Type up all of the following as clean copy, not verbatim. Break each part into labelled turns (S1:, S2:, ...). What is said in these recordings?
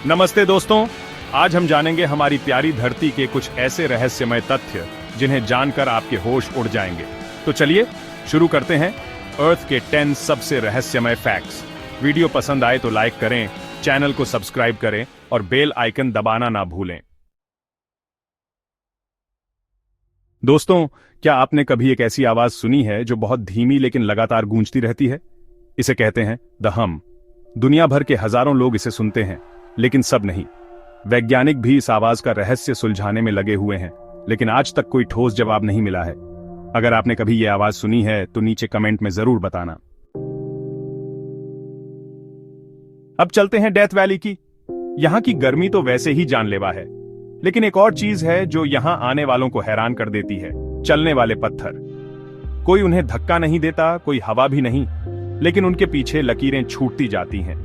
S1: नमस्ते दोस्तों, आज हम जानेंगे हमारी प्यारी धरती के कुछ ऐसे रहस्यमय तथ्य जिन्हें जानकर आपके होश उड़ जाएंगे। तो चलिए शुरू करते हैं अर्थ के 10 सबसे रहस्यमय फैक्ट्स। वीडियो पसंद आए तो लाइक करें, चैनल को सब्सक्राइब करें और बेल आइकन दबाना ना भूलें। दोस्तों, क्या आपने कभी एक ऐसी आवाज सुनी है जो बहुत धीमी लेकिन लगातार गूंजती रहती है? इसे कहते हैं द हम। दुनिया भर के हजारों लोग इसे सुनते हैं, लेकिन सब नहीं। वैज्ञानिक भी इस आवाज का रहस्य सुलझाने में लगे हुए हैं, लेकिन आज तक कोई ठोस जवाब नहीं मिला है। अगर आपने कभी यह आवाज सुनी है तो नीचे कमेंट में जरूर बताना। अब चलते हैं डेथ वैली की। यहां की गर्मी तो वैसे ही जानलेवा है, लेकिन एक और चीज है जो यहां आने वालों को हैरान कर देती है। चलने वाले पत्थर। कोई उन्हें धक्का नहीं देता, कोई हवा भी नहीं, लेकिन उनके पीछे लकीरें छूटती जाती हैं।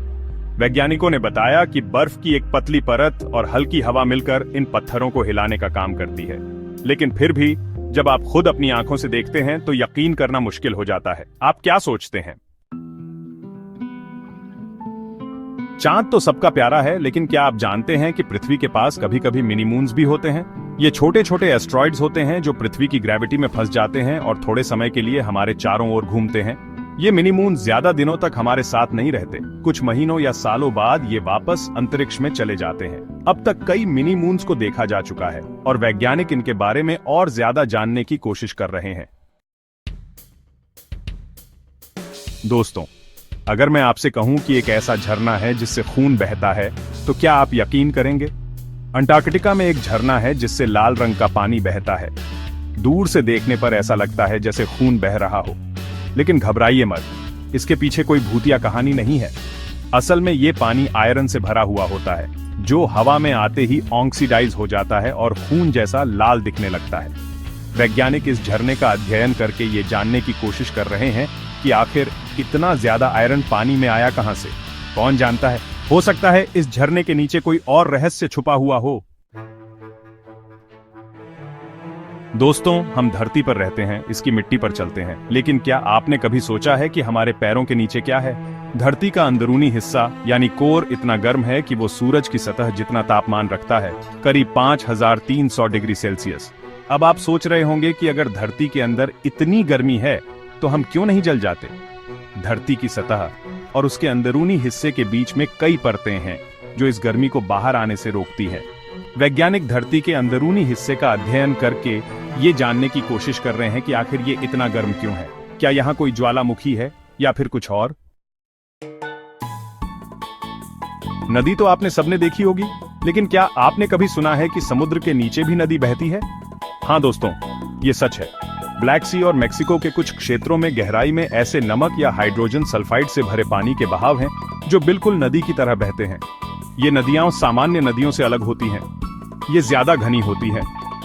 S1: वैज्ञानिकों ने बताया कि बर्फ की एक पतली परत और हल्की हवा मिलकर इन पत्थरों को हिलाने का काम करती है। लेकिन फिर भी जब आप खुद अपनी आंखों से देखते हैं तो यकीन करना मुश्किल हो जाता है। आप क्या सोचते हैं? चांद तो सबका प्यारा है, लेकिन क्या आप जानते हैं कि पृथ्वी के पास कभी कभी मिनी मून्स भी होते हैं? ये छोटे छोटे एस्ट्रॉइड्स होते हैं जो पृथ्वी की ग्रेविटी में फंस जाते हैं और थोड़े समय के लिए हमारे चारों ओर घूमते हैं। ये मिनी मून ज्यादा दिनों तक हमारे साथ नहीं रहते। कुछ महीनों या सालों बाद ये वापस अंतरिक्ष में चले जाते हैं। अब तक कई मिनी मून्स को देखा जा चुका है और वैज्ञानिक इनके बारे में और ज्यादा जानने की कोशिश कर रहे हैं। दोस्तों, अगर मैं आपसे कहूं कि एक ऐसा झरना है जिससे खून बहता है, तो क्या आप यकीन करेंगे? अंटार्कटिका में एक झरना है जिससे लाल रंग का पानी बहता है। दूर से देखने पर ऐसा लगता है जैसे खून बह रहा हो, लेकिन घबराइए मत, इसके पीछे कोई भूतिया कहानी नहीं है। असल में ये पानी आयरन से भरा हुआ होता है, जो हवा में आते ही ऑक्सीडाइज हो जाता है और खून जैसा लाल दिखने लगता है। वैज्ञानिक इस झरने का अध्ययन करके ये जानने की कोशिश कर रहे हैं कि आखिर इतना ज्यादा आयरन पानी में आया कहां से। कौन जानता है, हो सकता है इस झरने के नीचे कोई और रहस्य छुपा हुआ हो। दोस्तों, हम धरती पर रहते हैं, इसकी मिट्टी पर चलते हैं, लेकिन क्या आपने कभी सोचा है कि हमारे पैरों के नीचे क्या है? धरती का अंदरूनी हिस्सा यानी कोर इतना गर्म है कि वो सूरज की सतह जितना तापमान रखता है, करीब 5300 डिग्री सेल्सियस। अब आप सोच रहे होंगे कि अगर धरती के अंदर इतनी गर्मी है तो हम क्यों नहीं जल जाते? धरती की सतह और उसके अंदरूनी हिस्से के बीच में कई परतें हैं जो इस गर्मी को बाहर आने से रोकती हैं। वैज्ञानिक धरती के अंदरूनी हिस्से का अध्ययन करके ये जानने की कोशिश कर रहे हैं कि आखिर ये इतना गर्म क्यों है। क्या यहाँ कोई ज्वालामुखी है या फिर कुछ और? नदी तो आपने सबने देखी होगी, लेकिन क्या आपने कभी सुना है कि समुद्र के नीचे भी नदी बहती है? हाँ दोस्तों, ये सच है। ब्लैक सी और मेक्सिको के कुछ क्षेत्रों में गहराई में ऐसे नमक या हाइड्रोजन सल्फाइड से भरे पानी के बहाव हैं जो बिल्कुल नदी की तरह बहते हैं। ये नदियां सामान्य नदियों से अलग होती हैं। ये ज्यादा घनी होती हैं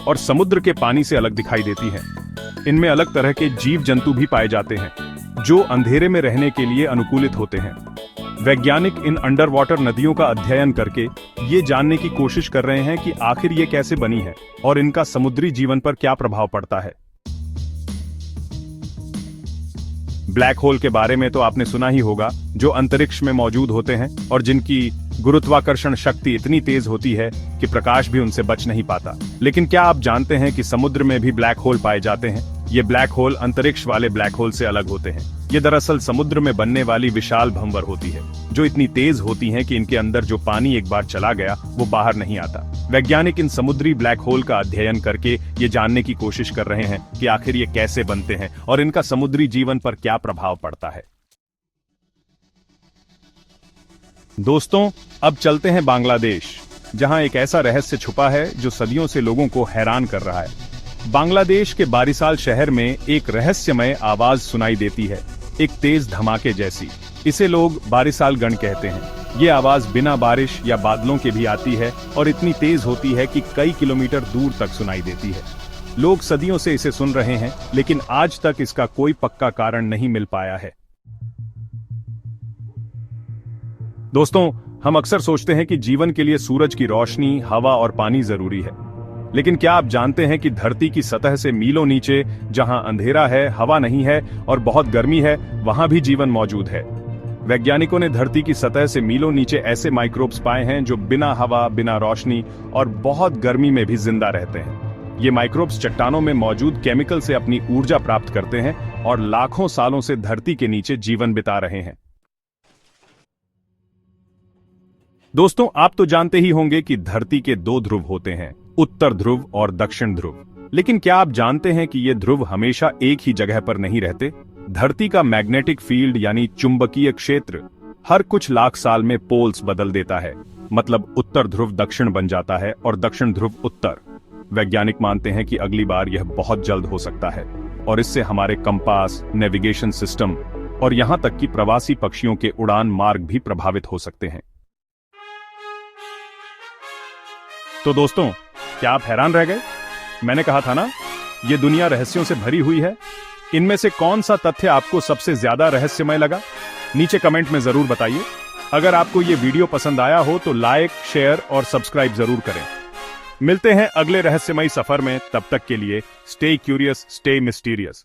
S1: और समुद्र के पानी से अलग दिखाई देती हैं। इनमें अलग तरह के जीव जंतु भी पाए जाते हैं जो अंधेरे में रहने के लिए अनुकूलित होते हैं। वैज्ञानिक इन अंडर वाटर नदियों का अध्ययन करके ये जानने की कोशिश कर रहे हैं कि आखिर ये कैसे बनी है और इनका समुद्री जीवन पर क्या प्रभाव पड़ता है। ब्लैक होल के बारे में तो आपने सुना ही होगा, जो अंतरिक्ष में मौजूद होते हैं और जिनकी गुरुत्वाकर्षण शक्ति इतनी तेज होती है कि प्रकाश भी उनसे बच नहीं पाता। लेकिन क्या आप जानते हैं कि समुद्र में भी ब्लैक होल पाए जाते हैं? ये ब्लैक होल अंतरिक्ष वाले ब्लैक होल से अलग होते हैं। ये दरअसल समुद्र में बनने वाली विशाल भंवर होती है, जो इतनी तेज होती हैं कि इनके अंदर जो पानी एक बार चला गया वो बाहर नहीं आता। वैज्ञानिक इन समुद्री ब्लैक होल का अध्ययन करके ये जानने की कोशिश कर रहे हैं कि आखिर ये कैसे बनते हैं और इनका समुद्री जीवन पर क्या प्रभाव पड़ता है। दोस्तों, अब चलते हैं बांग्लादेश, जहां एक ऐसा रहस्य छुपा है जो सदियों से लोगों को हैरान कर रहा है। बांग्लादेश के बारिसाल शहर में एक रहस्यमय आवाज सुनाई देती है, एक तेज धमाके जैसी। इसे लोग बारिसाल गण कहते हैं। ये आवाज बिना बारिश या बादलों के भी आती है और इतनी तेज होती है कि कई किलोमीटर दूर तक सुनाई देती है। लोग सदियों से इसे सुन रहे हैं, लेकिन आज तक इसका कोई पक्का कारण नहीं मिल पाया है। दोस्तों, हम अक्सर सोचते हैं कि जीवन के लिए सूरज की रोशनी, हवा और पानी जरूरी है, लेकिन क्या आप जानते हैं कि धरती की सतह से मीलों नीचे, जहां अंधेरा है, हवा नहीं है और बहुत गर्मी है, वहां भी जीवन मौजूद है। वैज्ञानिकों ने धरती की सतह से मीलों नीचे ऐसे माइक्रोब्स पाए हैं जो बिना हवा, बिना रोशनी और बहुत गर्मी में भी जिंदा रहते हैं। ये माइक्रोब्स चट्टानों में मौजूद केमिकल से अपनी ऊर्जा प्राप्त करते हैं और लाखों सालों से धरती के नीचे जीवन बिता रहे हैं। दोस्तों, आप तो जानते ही होंगे कि धरती के 2 ध्रुव होते हैं, उत्तर ध्रुव और दक्षिण ध्रुव। लेकिन क्या आप जानते हैं कि ये ध्रुव हमेशा एक ही जगह पर नहीं रहते? धरती का मैग्नेटिक फील्ड यानी चुंबकीय क्षेत्र हर कुछ लाख साल में पोल्स बदल देता है। मतलब उत्तर ध्रुव दक्षिण बन जाता है और दक्षिण ध्रुव उत्तर। वैज्ञानिक मानते हैं कि अगली बार यह बहुत जल्द हो सकता है और इससे हमारे कंपास, नेविगेशन सिस्टम और यहां तक कि प्रवासी पक्षियों के उड़ान मार्ग भी प्रभावित हो सकते हैं। तो दोस्तों, क्या आप हैरान रह गए? मैंने कहा था ना, ये दुनिया रहस्यों से भरी हुई है। इनमें से कौन सा तथ्य आपको सबसे ज्यादा रहस्यमय लगा? नीचे कमेंट में जरूर बताइए। अगर आपको ये वीडियो पसंद आया हो तो लाइक, शेयर और सब्सक्राइब जरूर करें। मिलते हैं अगले रहस्यमयी सफर में। तब तक के लिए स्टे क्यूरियस, स्टे मिस्टीरियस।